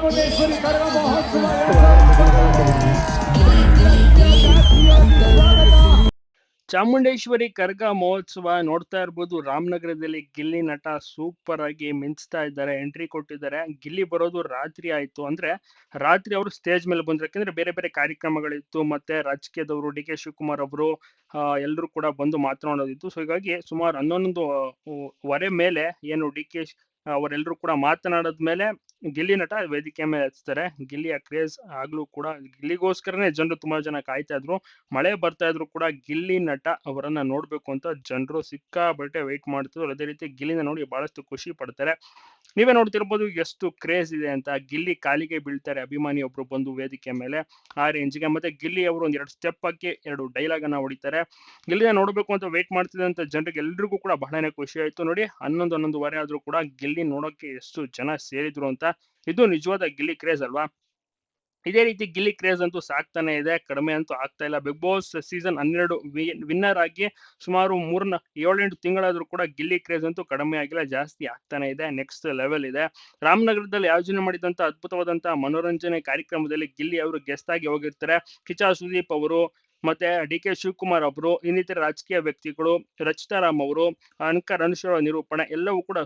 ಚಾಮುಂಡೇಶ್ವರಿ ಕರಗ ಮಹೋತ್ಸವ ಚಾಮುಂಡೇಶ್ವರಿ ಕರಗ ಮಹೋತ್ಸವ ನೋಡ್ತಾ ಇರ್ಬೋದು. ರಾಮನಗರದಲ್ಲಿ ಗಿಲ್ಲಿ ನಟ ಸೂಪರ್ ಆಗಿ ಮಿಂಚ್ತಾ ಇದ್ದಾರೆ, ಎಂಟ್ರಿ ಕೊಟ್ಟಿದ್ದಾರೆ. ಗಿಲ್ಲಿ ಬರೋದು ರಾತ್ರಿ ಆಯ್ತು, ಅಂದ್ರೆ ರಾತ್ರಿ ಅವರು ಸ್ಟೇಜ್ ಮೇಲೆ ಬಂದ್ರು. ಯಾಕಂದ್ರೆ ಬೇರೆ ಬೇರೆ ಕಾರ್ಯಕ್ರಮಗಳಿತ್ತು, ಮತ್ತೆ ರಾಜಕೀಯದವರು ಡಿ ಕೆ ಶಿವಕುಮಾರ್ ಅವರು ಎಲ್ಲರೂ ಕೂಡ ಬಂದು ಮಾತನಾಡೋದಿತ್ತು. ಸೊ ಹೀಗಾಗಿ ಸುಮಾರು 11:15 ಮೇಲೆ ಏನು ಡಿ ಕೆ ಅವರೆಲ್ಲರೂ ಕೂಡ ಮಾತನಾಡಿದ್ಮೇಲೆ ಗಿಲ್ಲಿ ನಟ ವೇದಿಕೆ ಮೇಲೆ ಹಚ್ತಾರೆ. ಗಿಲ್ಲಿಯ ಕ್ರೇಜ್ ಆಗ್ಲೂ ಕೂಡ ಗಿಲ್ಲಿಗೋಸ್ಕರನೇ ಜನರು ತುಂಬಾ ಜನ ಕಾಯ್ತಾ ಇದ್ರು. ಮಳೆ ಬರ್ತಾ ಇದ್ರು ಕೂಡ ಗಿಲ್ಲಿ ನಟ ಅವರನ್ನ ನೋಡ್ಬೇಕು ಅಂತ ಜನರು ಸಿಕ್ಕಾಬಟ್ಟೆ ವೆಯ್ಟ್ ಮಾಡ್ತಿದ್ರು. ಅದೇ ರೀತಿ ಗಿಲ್ಲಿನ ನೋಡಿ ಬಹಳಷ್ಟು ಖುಷಿ ಪಡ್ತಾರೆ. ನೀವೇ ನೋಡ್ತಿರ್ಬೋದು ಎಷ್ಟು ಕ್ರೇಜ್ ಇದೆ ಅಂತ. ಗಿಲ್ಲಿ ಕಾಲಿಗೆ ಬೀಳ್ತಾರೆ ಅಭಿಮಾನಿ ಒಬ್ರು ಬಂದು ವೇದಿಕೆ ಮೇಲೆ, ಆ ರೇಂಜ್ಗೆ. ಮತ್ತೆ ಗಿಲ್ಲಿ ಅವರು ಒಂದ್ 2 ಸ್ಟೆಪ್ ಹಾಕಿ 2 ಡೈಲಾಗ್ ಅನ್ನ ಹೊಡಿತಾರೆ. ಗಿಲ್ಲಿನ ನೋಡ್ಬೇಕು ಅಂತ ವೇಟ್ ಮಾಡ್ತಿದ್ದಂತ ಜನರಿಗೆ ಎಲ್ರಿಗೂ ಕೂಡ ಬಹಳನೇ ಖುಷಿ ಆಯ್ತು. ನೋಡಿ 11:30 ಆದ್ರೂ ಕೂಡ ಗಿಲ್ಲಿ ನೋಡೋಕೆ ಎಷ್ಟು ಜನ ಸೇರಿದ್ರು ಅಂತ. ಇದು ನಿಜವಾದ ಗಿಲ್ಲಿ ಕ್ರೇಜ್ ಅಲ್ವಾ. ಇದೇ ರೀತಿ ಗಿಲ್ಲಿ ಕ್ರೇಜ್ ಅಂತೂ ಸಾಕ್ತಾನೆ ಇದೆ, ಕಡಿಮೆ ಅಂತೂ ಆಗ್ತಾ ಇಲ್ಲ. ಬಿಗ್ ಬಾಸ್ ಸೀಸನ್ 12 ವಿನ್ನರ್ ಆಗಿ ಸುಮಾರು 7-8 ತಿಂಗಳಾದ್ರೂ ಕೂಡ ಗಿಲ್ಲಿ ಕ್ರೇಜ್ ಅಂತೂ ಕಡಿಮೆ ಆಗಿಲ್ಲ, ಜಾಸ್ತಿ ಆಗ್ತಾನೆ ಇದೆ. ನೆಕ್ಸ್ಟ್ ಲೆವೆಲ್ ಇದೆ. ರಾಮನಗರದಲ್ಲಿ ಆಯೋಜನೆ ಮಾಡಿದಂತ ಅದ್ಭುತವಾದಂತಹ ಮನೋರಂಜನೆ ಕಾರ್ಯಕ್ರಮದಲ್ಲಿ ಗಿಲ್ಲಿ ಅವರು ಗೆಸ್ಟ್ ಆಗಿ ಹೋಗಿರ್ತಾರೆ. ಕಿಚ್ಚ ಸುದೀಪ್ ಅವರು, ಮತ್ತೆ ಡಿ ಕೆ ಶಿವಕುಮಾರ್ ಅವರು, ಇನ್ನಿತರ ರಾಜಕೀಯ ವ್ಯಕ್ತಿಗಳು, ರಚಿತಾ ರಾಮ್ ಅವರು, ಅನ್ಕರ್ ಅನುಶ್ವರ ನಿರೂಪಣೆ ಎಲ್ಲವೂ ಕೂಡ